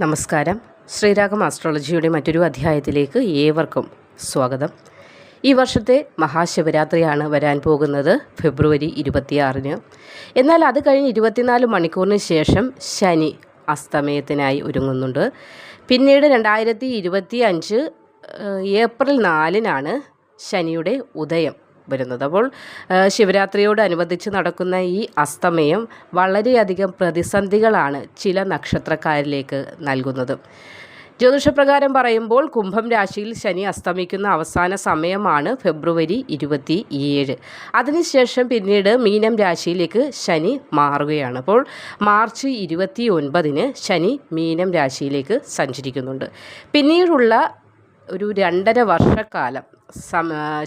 നമസ്കാരം. ശ്രീരാഗം ആസ്ട്രോളജിയുടെ മറ്റൊരു അധ്യായത്തിലേക്ക് ഏവർക്കും സ്വാഗതം. ഈ വർഷത്തെ മഹാശിവരാത്രിയാണ് വരാൻ പോകുന്നത് ഫെബ്രുവരി 26-ന്. എന്നാൽ അത് കഴിഞ്ഞ് 24 മണിക്കൂറിന് ശേഷം ശനി അസ്തമയത്തിനായി ഒരുങ്ങുന്നുണ്ട്. പിന്നീട് 2025 ഏപ്രിൽ 4-നാണ് ശനിയുടെ ഉദയം വരുന്നത്. അപ്പോൾ ശിവരാത്രിയോടനുബന്ധിച്ച് നടക്കുന്ന ഈ അസ്തമയം വളരെയധികം പ്രതിസന്ധികളാണ് ചില നക്ഷത്രക്കാരിലേക്ക് നൽകുന്നത്. ജ്യോതിഷപ്രകാരം പറയുമ്പോൾ കുംഭം രാശിയിൽ ശനി അസ്തമിക്കുന്ന അവസാന സമയമാണ് ഫെബ്രുവരി 27. അതിനുശേഷം പിന്നീട് മീനം രാശിയിലേക്ക് ശനി മാറുകയാണ്. അപ്പോൾ മാർച്ച് 29-ന് ശനി മീനം രാശിയിലേക്ക് സഞ്ചരിക്കുന്നുണ്ട്. പിന്നീടുള്ള ഒരു 2.5 വർഷക്കാലം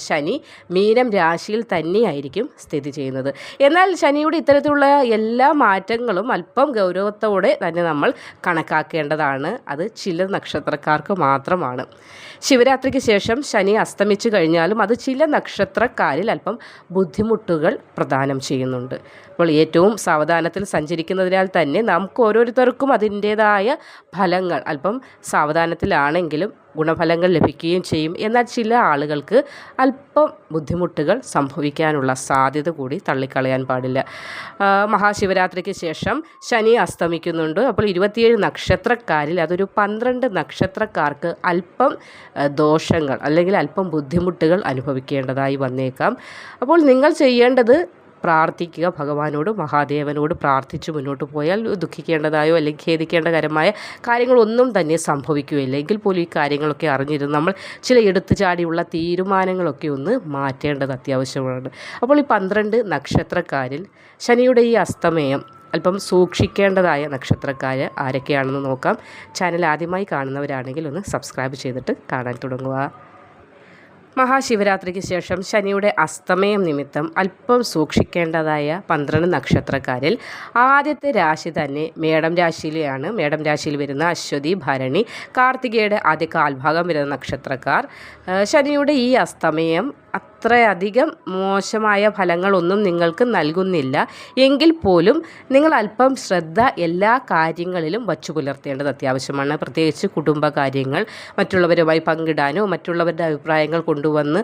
ശനി മീനം രാശിയിൽ തന്നെയായിരിക്കും സ്ഥിതി ചെയ്യുന്നത്. എന്നാൽ ശനിയുടെ ഇത്തരത്തിലുള്ള എല്ലാ മാറ്റങ്ങളും അല്പം ഗൗരവത്തോടെ തന്നെ നമ്മൾ കണക്കാക്കേണ്ടതാണ്. അത് ചില നക്ഷത്രക്കാർക്ക് മാത്രമാണ്. ശിവരാത്രിക്ക് ശേഷം ശനി അസ്തമിച്ചു കഴിഞ്ഞാലും അത് ചില നക്ഷത്രക്കാരിൽ അല്പം ബുദ്ധിമുട്ടുകൾ പ്രദാനം ചെയ്യുന്നുണ്ട്. അപ്പോൾ ഏറ്റവും സാവധാനത്തിൽ സഞ്ചരിക്കുന്നതിനാൽ തന്നെ നമുക്ക് ഓരോരുത്തർക്കും അതിൻ്റേതായ ഫലങ്ങൾ അല്പം സാവധാനത്തിലാണെങ്കിലും ഗുണഫലങ്ങൾ ലഭിക്കുകയും ചെയ്യും. എന്നാൽ ചില ആളുകൾക്ക് അല്പം ബുദ്ധിമുട്ടുകൾ സംഭവിക്കാനുള്ള സാധ്യത കൂടി തള്ളിക്കളയാൻ പാടില്ല. മഹാശിവരാത്രിക്ക് ശേഷം ശനി അസ്തമിക്കുന്നുണ്ട്. അപ്പോൾ 27 നക്ഷത്രക്കാരിൽ അതൊരു 12 നക്ഷത്രക്കാർക്ക് അല്പം ദോഷങ്ങൾ അല്ലെങ്കിൽ അല്പം ബുദ്ധിമുട്ടുകൾ അനുഭവിക്കേണ്ടതായി വന്നേക്കാം. അപ്പോൾ നിങ്ങൾ ചെയ്യേണ്ടത് പ്രാർത്ഥിക്കുക. ഭഗവാനോട് മഹാദേവനോട് പ്രാർത്ഥിച്ച് മുന്നോട്ട് പോയാൽ ദുഃഖിക്കേണ്ടതായോ അല്ലെങ്കിൽ ഖേദിക്കേണ്ട കരമായ കാര്യങ്ങളൊന്നും തന്നെ സംഭവിക്കുകയില്ല. എങ്കിൽ പോലും ഈ കാര്യങ്ങളൊക്കെ അറിഞ്ഞിരുന്ന് നമ്മൾ ചില എടുത്തുചാടിയുള്ള തീരുമാനങ്ങളൊക്കെ ഒന്ന് മാറ്റേണ്ടത് അത്യാവശ്യമാണ്. അപ്പോൾ ഈ 12 നക്ഷത്രക്കാരിൽ ശനിയുടെ ഈ അസ്തമയം അല്പം സൂക്ഷിക്കേണ്ടതായ നക്ഷത്രക്കാർ ആരൊക്കെയാണെന്ന് നോക്കാം. ചാനൽ ആദ്യമായി കാണുന്നവരാണെങ്കിൽ ഒന്ന് സബ്സ്ക്രൈബ് ചെയ്തിട്ട് കാണാൻ തുടങ്ങുക. മഹാശിവരാത്രിക്ക് ശേഷം ശനിയുടെ അസ്തമയം നിമിത്തം അല്പം സൂക്ഷിക്കേണ്ടതായ 12 നക്ഷത്രക്കാരിൽ ആദ്യത്തെ രാശി തന്നെ മേടം രാശിയിലെയാണ്. മേടം രാശിയിൽ വരുന്ന അശ്വതി, ഭരണി, കാർത്തികയുടെ ആദ്യ കാൽഭാഗം വരുന്ന നക്ഷത്രക്കാർ ശനിയുടെ ഈ അസ്തമയം അത്രയധികം മോശമായ ഫലങ്ങളൊന്നും നിങ്ങൾക്ക് നൽകുന്നില്ല. എങ്കിൽ പോലും നിങ്ങൾ അല്പം ശ്രദ്ധ എല്ലാ കാര്യങ്ങളിലും വച്ചു പുലർത്തേണ്ടത് അത്യാവശ്യമാണ്. പ്രത്യേകിച്ച് കുടുംബകാര്യങ്ങൾ മറ്റുള്ളവരുമായി പങ്കിടാനോ മറ്റുള്ളവരുടെ അഭിപ്രായങ്ങൾ കൊണ്ടുവന്ന്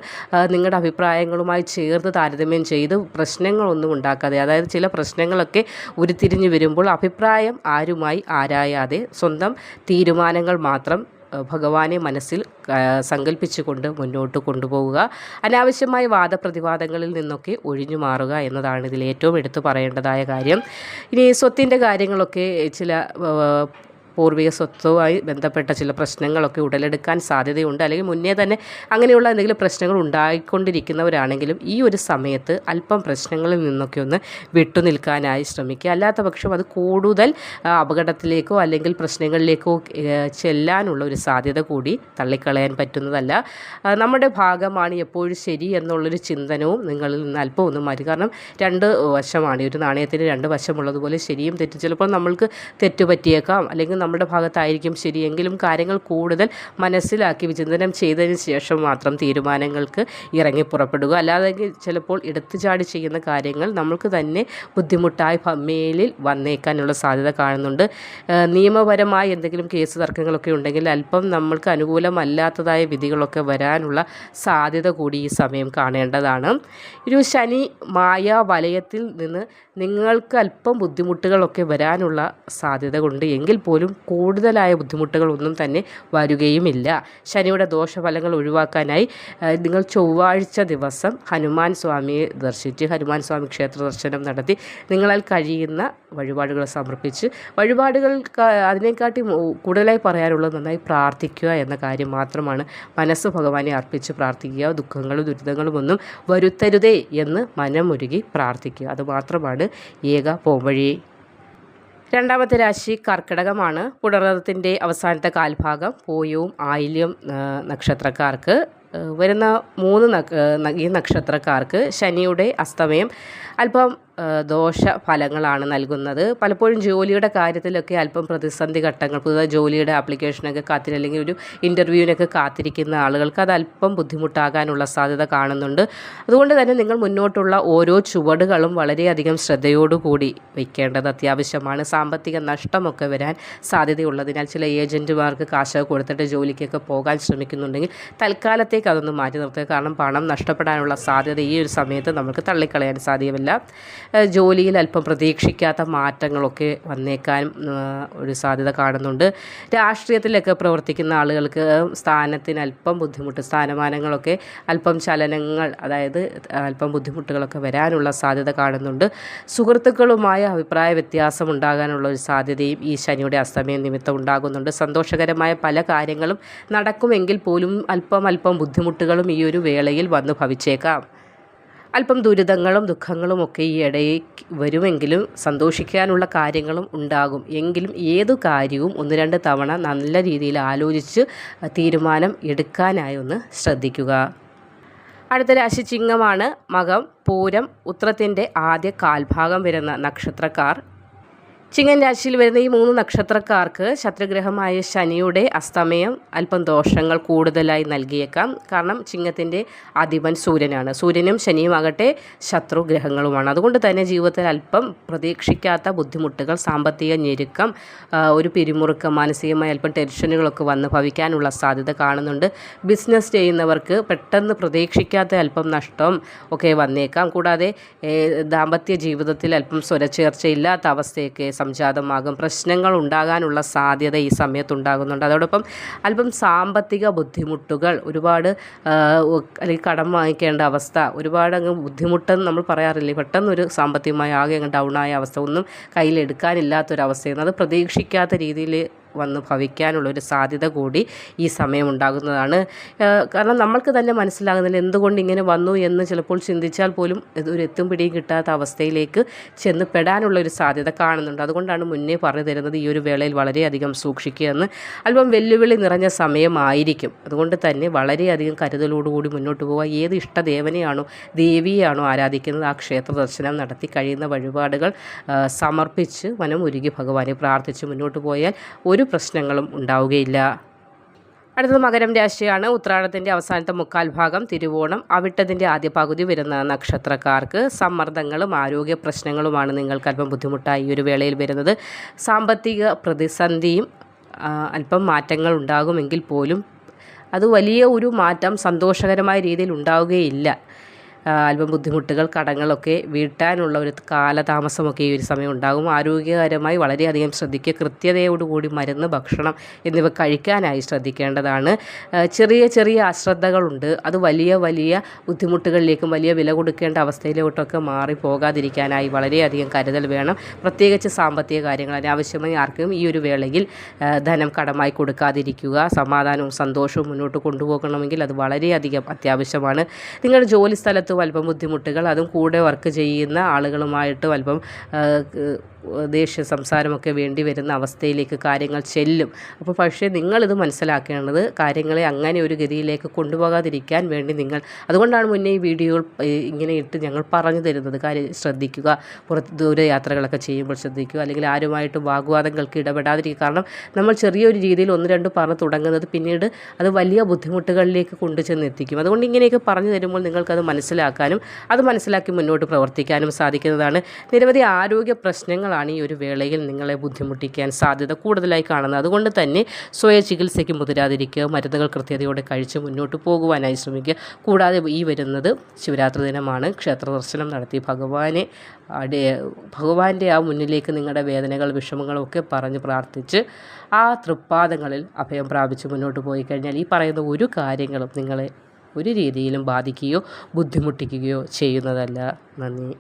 നിങ്ങളുടെ അഭിപ്രായങ്ങളുമായി ചേർത്ത് താരതമ്യം ചെയ്ത് പ്രശ്നങ്ങളൊന്നും ഉണ്ടാക്കാതെ, അതായത് ചില പ്രശ്നങ്ങളൊക്കെ ഉരുത്തിരിഞ്ഞു വരുമ്പോൾ അഭിപ്രായം ആരുമായി ആരായാതെ സ്വന്തം തീരുമാനങ്ങൾ മാത്രം ഭഗവാനെ മനസ്സിൽ സങ്കല്പിച്ചുകൊണ്ട് മുന്നോട്ട് കൊണ്ടുപോവുക. അനാവശ്യമായ വാദപ്രതിവാദങ്ങളിൽ നിന്നൊക്കെ ഒഴിഞ്ഞു മാറുക എന്നതാണ് ഇതിൽ ഏറ്റവും എടുത്തു പറയേണ്ടതായ കാര്യം. ഇനി സ്വത്തിൻ്റെ കാര്യങ്ങളൊക്കെ ചില പൂർവിക സ്വത്തുമായി ബന്ധപ്പെട്ട ചില പ്രശ്നങ്ങളൊക്കെ ഉടലെടുക്കാൻ സാധ്യതയുണ്ട്. അല്ലെങ്കിൽ മുന്നേ തന്നെ അങ്ങനെയുള്ള എന്തെങ്കിലും പ്രശ്നങ്ങൾ ഉണ്ടായിക്കൊണ്ടിരിക്കുന്നവരാണെങ്കിലും ഈ ഒരു സമയത്ത് അല്പം പ്രശ്നങ്ങളിൽ നിന്നൊക്കെ ഒന്ന് വിട്ടുനിൽക്കാനായി ശ്രമിക്കുക. അല്ലാത്ത പക്ഷം അത് കൂടുതൽ അപകടത്തിലേക്കോ അല്ലെങ്കിൽ പ്രശ്നങ്ങളിലേക്കോ ചെല്ലാനുള്ള ഒരു സാധ്യത കൂടി തള്ളിക്കളയാൻ പറ്റുന്നതല്ല. നമ്മുടെ ഭാഗമാണ് എപ്പോഴും ശരി എന്നുള്ളൊരു ചിന്തനവും നിങ്ങളിൽ നിന്ന് അല്പം ഒന്നും മാറ്റി. കാരണം 2 വശമാണ്. ഒരു നാണയത്തിന് 2 വശമുള്ളതുപോലെ ശരിയും തെറ്റും. ചിലപ്പോൾ നമ്മൾക്ക് തെറ്റുപറ്റിയേക്കാം, അല്ലെങ്കിൽ നമ്മുടെ ഭാഗത്തായിരിക്കും ശരിയെങ്കിലും കാര്യങ്ങൾ കൂടുതൽ മനസ്സിലാക്കി വിചിന്തനം ചെയ്തതിന് ശേഷം മാത്രം തീരുമാനങ്ങൾക്ക് ഇറങ്ങി പുറപ്പെടുക. അല്ലാതെ ചിലപ്പോൾ എടുത്തുചാടി ചെയ്യുന്ന കാര്യങ്ങൾ നമ്മൾക്ക് തന്നെ ബുദ്ധിമുട്ടായി മേലിൽ വന്നേക്കാനുള്ള സാധ്യത കാണുന്നുണ്ട്. നിയമപരമായി എന്തെങ്കിലും കേസ് തർക്കങ്ങളൊക്കെ ഉണ്ടെങ്കിൽ അല്പം നമ്മൾക്ക് അനുകൂലമല്ലാത്തതായ വിധികളൊക്കെ വരാനുള്ള സാധ്യത കൂടി ഈ സമയം കാണേണ്ടതാണ്. ഒരു ശനി മായാ വലയത്തിൽ നിന്ന് നിങ്ങൾക്ക് അല്പം ബുദ്ധിമുട്ടുകളൊക്കെ വരാനുള്ള സാധ്യത കൊണ്ട് എങ്കിൽ പോലും കൂടുതലായ ബുദ്ധിമുട്ടുകളൊന്നും തന്നെ വരികയുമില്ല. ശനിയുടെ ദോഷഫലങ്ങൾ ഒഴിവാക്കാനായി നിങ്ങൾ ചൊവ്വാഴ്ച ദിവസം ഹനുമാൻ സ്വാമിയെ ദർശിച്ച് ഹനുമാൻ സ്വാമി ക്ഷേത്ര ദർശനം നടത്തി നിങ്ങളാൽ കഴിയുന്ന വഴിപാടുകൾ സമർപ്പിച്ച് വഴിപാടുകൾ അതിനെക്കാട്ടി കൂടുതലായി പറയാനുള്ളത് നന്നായി പ്രാർത്ഥിക്കുക എന്ന കാര്യം മാത്രമാണ്. മനസ്സ് ഭഗവാനെ അർപ്പിച്ച് പ്രാർത്ഥിക്കുക. ദുഃഖങ്ങളും ദുരിതങ്ങളും ഒന്നും വരുത്തരുതേ എന്ന് മനമുരുകി പ്രാർത്ഥിക്കുക. അതുമാത്രമാണ് ഏക പോംവഴി. രണ്ടാമത്തെ രാശി കർക്കിടകമാണ്. പുണർദത്തിൻ്റെ അവസാനത്തെ കാൽഭാഗം പൂയവും ആയില്യം നക്ഷത്രക്കാർക്ക് വരുന്ന 3 ഈ നക്ഷത്രക്കാർക്ക് ശനിയുടെ അസ്തമയം അല്പം ദോഷഫലങ്ങളാണ് നൽകുന്നത്. പലപ്പോഴും ജോലിയുടെ കാര്യത്തിലൊക്കെ അല്പം പ്രതിസന്ധി ഘട്ടങ്ങൾ, പുതിയ ജോലിയുടെ ആപ്ലിക്കേഷനൊക്കെ അല്ലെങ്കിൽ ഒരു ഇൻ്റർവ്യൂവിനൊക്കെ കാത്തിരിക്കുന്ന ആളുകൾക്ക് അത് അല്പം ബുദ്ധിമുട്ടാകാനുള്ള സാധ്യത കാണുന്നുണ്ട്. അതുകൊണ്ട് തന്നെ നിങ്ങൾ മുന്നോട്ടുള്ള ഓരോ ചുവടുകളും വളരെയധികം ശ്രദ്ധയോടുകൂടി വയ്ക്കേണ്ടത് അത്യാവശ്യമാണ്. സാമ്പത്തിക നഷ്ടമൊക്കെ വരാൻ സാധ്യതയുള്ളതിനാൽ ചില ഏജൻറ്റുമാർക്ക് കാശ് കൊടുത്തിട്ട് ജോലിക്കൊക്കെ പോകാൻ ശ്രമിക്കുന്നുണ്ടെങ്കിൽ തൽക്കാലത്തേക്ക് അതൊന്ന് മാറ്റി നിർത്തുക. കാരണം പണം നഷ്ടപ്പെടാനുള്ള സാധ്യത ഈ ഒരു സമയത്ത് നമുക്ക് തള്ളിക്കളയാൻ സാധ്യമല്ല. ജോലിയിൽ അല്പം പ്രതീക്ഷിക്കാത്ത മാറ്റങ്ങളൊക്കെ വന്നേക്കാനും ഒരു സാധ്യത കാണുന്നുണ്ട്. രാഷ്ട്രീയത്തിലൊക്കെ പ്രവർത്തിക്കുന്ന ആളുകൾക്ക് സ്ഥാനത്തിന് അല്പം ബുദ്ധിമുട്ട്, സ്ഥാനമാനങ്ങളൊക്കെ അല്പം ചലനങ്ങൾ, അതായത് അല്പം ബുദ്ധിമുട്ടുകളൊക്കെ വരാനുള്ള സാധ്യത കാണുന്നുണ്ട്. സുഹൃത്തുക്കളുമായ അഭിപ്രായ വ്യത്യാസം ഉണ്ടാകാനുള്ള ഒരു സാധ്യതയും ഈ ശനിയുടെ അസ്തമയം നിമിത്തം ഉണ്ടാകുന്നുണ്ട്. സന്തോഷകരമായ പല കാര്യങ്ങളും നടക്കുമെങ്കിൽ പോലും അല്പം ബുദ്ധിമുട്ടുകളും ഈ ഒരു വേളയിൽ വന്നു ഭവിച്ചേക്കാം. അല്പം ദുരിതങ്ങളും ദുഃഖങ്ങളും ഒക്കെ ഈ ഇടയിൽ വരുമെങ്കിലും സന്തോഷിക്കാനുള്ള കാര്യങ്ങളും ഉണ്ടാകും. എങ്കിലും ഏതു കാര്യവും 1-2 തവണ നല്ല രീതിയിൽ ആലോചിച്ച് തീരുമാനം എടുക്കാനായി ഒന്ന് ശ്രദ്ധിക്കുക. അടുത്ത രാശി ചിങ്ങമാണ്. മകം, പൂരം, ഉത്രത്തിൻ്റെ ആദ്യ കാൽഭാഗം വരുന്ന നക്ഷത്രക്കാർ. ചിങ്ങൻ രാശിയിൽ വരുന്ന ഈ 3 നക്ഷത്രക്കാർക്ക് ശത്രുഗ്രഹമായ ശനിയുടെ അസ്തമയം അല്പം ദോഷങ്ങൾ കൂടുതലായി നൽകിയേക്കാം. കാരണം ചിങ്ങത്തിൻ്റെ അധിപൻ സൂര്യനാണ്. സൂര്യനും ശനിയുമാകട്ടെ ശത്രുഗ്രഹങ്ങളുമാണ്. അതുകൊണ്ട് തന്നെ ജീവിതത്തിൽ അല്പം പ്രതീക്ഷിക്കാത്ത ബുദ്ധിമുട്ടുകൾ, സാമ്പത്തിക ഞെരുക്കം, ഒരു പിരിമുറുക്കം, മാനസികമായ അല്പം ടെൻഷനുകളൊക്കെ വന്ന് ഭവിക്കാനുള്ള സാധ്യത കാണുന്നുണ്ട്. ബിസിനസ് ചെയ്യുന്നവർക്ക് പെട്ടെന്ന് പ്രതീക്ഷിക്കാത്ത അല്പം നഷ്ടം ഒക്കെ വന്നേക്കാം. കൂടാതെ ദാമ്പത്യ ജീവിതത്തിൽ അല്പം സ്വരച്ചേർച്ചയില്ലാത്ത അവസ്ഥയൊക്കെ സംജാതമാകും. പ്രശ്നങ്ങൾ ഉണ്ടാകാനുള്ള സാധ്യത ഈ സമയത്തുണ്ടാകുന്നുണ്ട്. അതോടൊപ്പം അല്പം സാമ്പത്തിക ബുദ്ധിമുട്ടുകൾ, ഒരുപാട് അല്ലെങ്കിൽ കടം വാങ്ങിക്കേണ്ട അവസ്ഥ, ഒരുപാട് അങ്ങ് ബുദ്ധിമുട്ടെന്ന് നമ്മൾ പറയാറില്ലേ, പെട്ടെന്നൊരു സാമ്പത്തികമായി ആകെ അങ്ങ് ഡൗണായ അവസ്ഥ, ഒന്നും കയ്യിലെടുക്കാനില്ലാത്തൊരവസ്ഥയെന്ന്, അത് പ്രതീക്ഷിക്കാത്ത രീതിയിൽ വന്ന് ഭവിക്കാനുള്ളൊരു സാധ്യത കൂടി ഈ സമയം ഉണ്ടാകുന്നതാണ്. കാരണം നമ്മൾക്ക് തന്നെ മനസ്സിലാകുന്നില്ല എന്തുകൊണ്ട് ഇങ്ങനെ വന്നു എന്ന് ചിലപ്പോൾ ചിന്തിച്ചാൽ പോലും ഒരു എത്തും പിടിയും കിട്ടാത്ത അവസ്ഥയിലേക്ക് ചെന്ന് പെടാനുള്ളൊരു സാധ്യത കാണുന്നുണ്ട്. അതുകൊണ്ടാണ് മുന്നേ പറഞ്ഞു തരുന്നത് ഈ ഒരു വേളയിൽ വളരെയധികം സൂക്ഷിക്കുക എന്ന്. അല്പം വെല്ലുവിളി നിറഞ്ഞ സമയമായിരിക്കും. അതുകൊണ്ട് തന്നെ വളരെയധികം കരുതലോടുകൂടി മുന്നോട്ട് പോവുക. ഏത് ഇഷ്ടദേവനെയാണോ ദേവിയെയാണോ ആരാധിക്കുന്നത് ആ ക്ഷേത്ര ദർശനം നടത്തി കഴിയുന്ന വഴിപാടുകൾ സമർപ്പിച്ച് മനമുരുകി ഭഗവാനെ പ്രാർത്ഥിച്ച് മുന്നോട്ട് പോയാൽ ഒരു പ്രശ്നങ്ങളും ഉണ്ടാവുകയില്ല. അടുത്തത് മകരം രാശിയാണ്. ഉത്രാടത്തിൻ്റെ അവസാനത്തെ 1/4 ഭാഗം, തിരുവോണം, അവിട്ടത്തിൻ്റെ ആദ്യ പകുതി വരുന്ന നക്ഷത്രക്കാർക്ക് സമ്മർദ്ദങ്ങളും ആരോഗ്യ പ്രശ്നങ്ങളുമാണ് നിങ്ങൾക്ക് അല്പം ബുദ്ധിമുട്ടായി ഈ ഒരു വേളയിൽ വരുന്നത്. സാമ്പത്തിക പ്രതിസന്ധിയും അല്പം മാറ്റങ്ങൾ ഉണ്ടാകുമെങ്കിൽ പോലും അത് വലിയ ഒരു മാറ്റം സന്തോഷകരമായ രീതിയിൽ ഉണ്ടാവുകയില്ല. അല്പം ബുദ്ധിമുട്ടുകൾ, കടങ്ങളൊക്കെ വീട്ടാനുള്ള ഒരു കാലതാമസമൊക്കെ ഈ ഒരു സമയം ഉണ്ടാകും. ആരോഗ്യകരമായി വളരെയധികം ശ്രദ്ധിക്കുക. കൃത്യതയോടുകൂടി മരുന്ന്, ഭക്ഷണം എന്നിവ കഴിക്കാനായി ശ്രദ്ധിക്കേണ്ടതാണ്. ചെറിയ അശ്രദ്ധകളുണ്ട്. അത് വലിയ ബുദ്ധിമുട്ടുകളിലേക്കും വലിയ വില കൊടുക്കേണ്ട അവസ്ഥയിലോട്ടൊക്കെ മാറിപ്പോകാതിരിക്കാനായി വളരെയധികം കരുതൽ വേണം. പ്രത്യേകിച്ച് സാമ്പത്തിക കാര്യങ്ങൾ അനാവശ്യമായി ആർക്കും ഈ ഒരു വേളയിൽ ധനം കടമായി കൊടുക്കാതിരിക്കുക. സമാധാനവും സന്തോഷവും മുന്നോട്ട് കൊണ്ടുപോകണമെങ്കിൽ അത് വളരെയധികം അത്യാവശ്യമാണ്. നിങ്ങളുടെ ജോലി സ്ഥലത്ത് അല്പം ബുദ്ധിമുട്ടുകൾ, അതും കൂടെ വർക്ക് ചെയ്യുന്ന ആളുകളുമായിട്ട് അല്പം ദേഷ്യ സംസാരമൊക്കെ വേണ്ടി വരുന്ന അവസ്ഥയിലേക്ക് കാര്യങ്ങൾ ചെല്ലും. അപ്പോൾ പക്ഷേ നിങ്ങളിത് മനസ്സിലാക്കേണ്ടത് കാര്യങ്ങളെ അങ്ങനെ ഒരു ഗതിയിലേക്ക് കൊണ്ടുപോകാതിരിക്കാൻ വേണ്ടി നിങ്ങൾ, അതുകൊണ്ടാണ് മുന്നേ ഈ വീഡിയോകൾ ഇങ്ങനെ ഇട്ട് ഞങ്ങൾ പറഞ്ഞു തരുന്നത്. കാര്യം ശ്രദ്ധിക്കുക, ദൂര യാത്രകളൊക്കെ ചെയ്യുമ്പോൾ ശ്രദ്ധിക്കുക, അല്ലെങ്കിൽ ആരുമായിട്ട് വാഗ്വാദങ്ങൾക്ക് ഇടപെടാതിരിക്കുക. കാരണം നമ്മൾ ചെറിയൊരു രീതിയിൽ 1-2 പറഞ്ഞ് തുടങ്ങുന്നത് പിന്നീട് അത് വലിയ ബുദ്ധിമുട്ടുകളിലേക്ക് കൊണ്ടുചെന്ന് എത്തിക്കും. അതുകൊണ്ട് ഇങ്ങനെയൊക്കെ പറഞ്ഞു തരുമ്പോൾ നിങ്ങൾക്കത് മനസ്സിലാക്കാനും അത് മനസ്സിലാക്കി മുന്നോട്ട് പ്രവർത്തിക്കാനും സാധിക്കുന്നതാണ്. നിരവധി ആരോഗ്യ പ്രശ്നങ്ങൾ ഈ ഒരു വേളയിൽ നിങ്ങളെ ബുദ്ധിമുട്ടിക്കാൻ സാധ്യത കൂടുതലായി കാണുന്നത്. അതുകൊണ്ട് തന്നെ സ്വയ ചികിത്സയ്ക്ക് മുതിരാതിരിക്കുക, മരുന്നുകൾ കൃത്യതയോടെ കഴിച്ച് മുന്നോട്ട് പോകുവാനായി ശ്രമിക്കുക. കൂടാതെ ഈ വരുന്നത് ശിവരാത്രി ദിനമാണ്. ക്ഷേത്ര ദർശനം നടത്തി ഭഗവാന്റെ ആ മുന്നിലേക്ക് നിങ്ങളുടെ വേദനകൾ, വിഷമങ്ങളൊക്കെ പറഞ്ഞ് പ്രാർത്ഥിച്ച് ആ തൃപ്പാദങ്ങളിൽ അഭയം പ്രാപിച്ച് മുന്നോട്ട് പോയി കഴിഞ്ഞാൽ ഈ പറയുന്ന ഒരു കാര്യങ്ങളും നിങ്ങളെ ഒരു രീതിയിലും ബാധിക്കുകയോ ബുദ്ധിമുട്ടിക്കുകയോ ചെയ്യുന്നതല്ല. നന്ദി.